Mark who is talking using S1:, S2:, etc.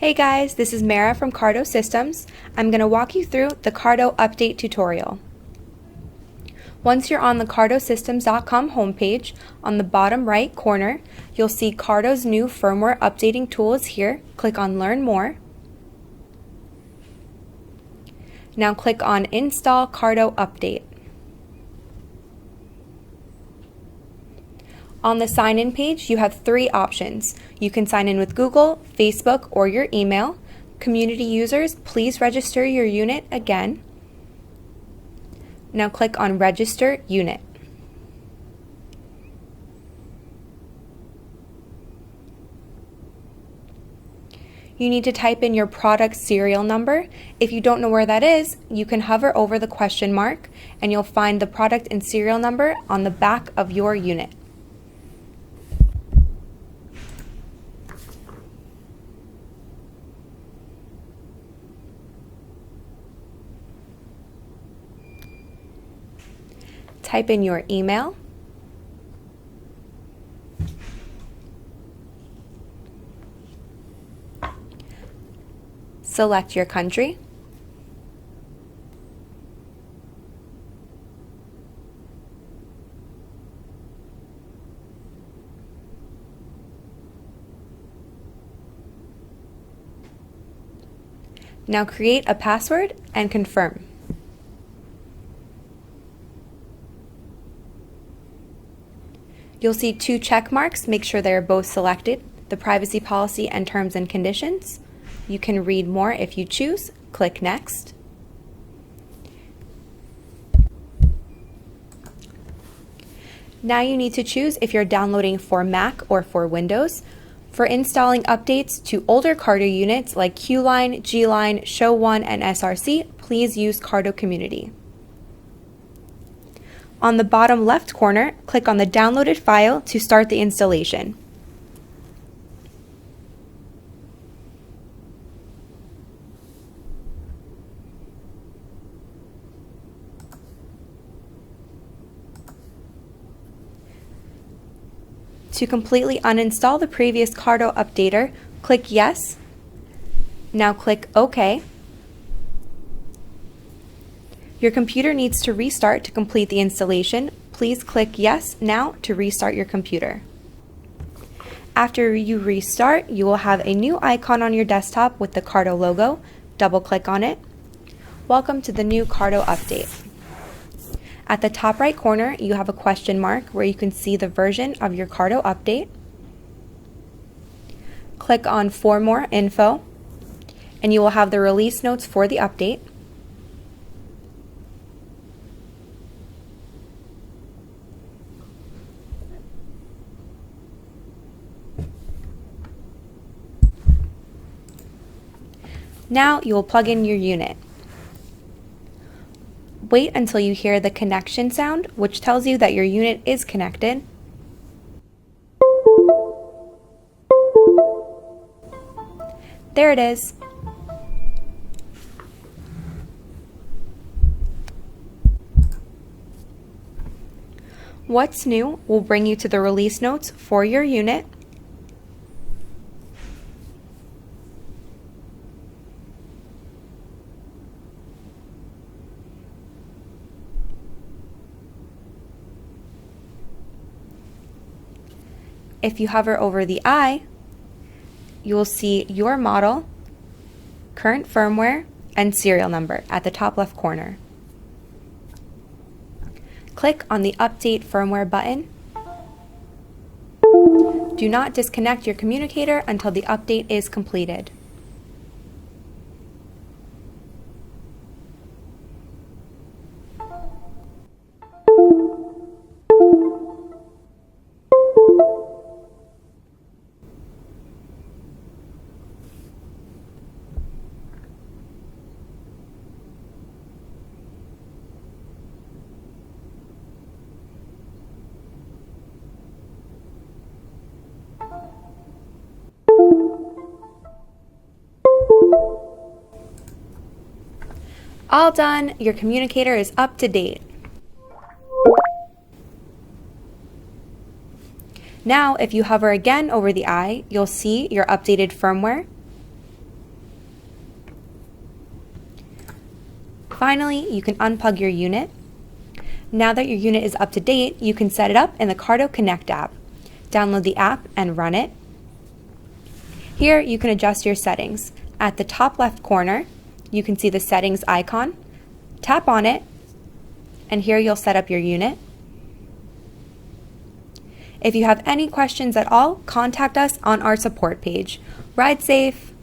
S1: Hey guys, this is Mara from Cardo Systems. I'm going to walk you through the Cardo update tutorial. Once you're on the cardosystems.com homepage, on the bottom right corner, you'll see Cardo's new firmware updating tools here. Click on Learn More. Now click on Install Cardo Update. On the sign-in page, you have three options. You can sign in with Google, Facebook, or your email. Community users, please register your unit again. Now click on Register Unit. You need to type in your product serial number. If you don't know where that is, you can hover over the question mark and you'll find the product and serial number on the back of your unit. Type in your email, select your country, now create a password and confirm. You'll see two check marks. Make sure they are both selected, the privacy policy and terms and conditions. You can read more if you choose. Click Next. Now you need to choose if you're downloading for Mac or for Windows. For installing updates to older Cardo units like Q-Line, G-Line, Show 1, and SRC, please use Cardo Community. On the bottom left corner, click on the downloaded file to start the installation. To completely uninstall the previous Cardo updater, click Yes. Now click OK. Your computer needs to restart to complete the installation. Please click Yes now to restart your computer. After you restart, you will have a new icon on your desktop with the Cardo logo. Double-click on it. Welcome to the new Cardo update. At the top right corner, you have a question mark where you can see the version of your Cardo update. Click on For More Info, and you will have the release notes for the update. Now you will plug in your unit. Wait until you hear the connection sound, which tells you that your unit is connected. There it is. What's New will bring you to the release notes for your unit. If you hover over the eye, you will see your model, current firmware, and serial number at the top left corner. Click on the Update Firmware button. Do not disconnect your communicator until the update is completed. All done, your communicator is up to date. Now, if you hover again over the eye, you'll see your updated firmware. Finally, you can unplug your unit. Now that your unit is up to date, you can set it up in the Cardo Connect app. Download the app and run it. Here you can adjust your settings. At the top left corner, you can see the settings icon. Tap on it, and here you'll set up your unit. If you have any questions at all, contact us on our support page. Ride safe!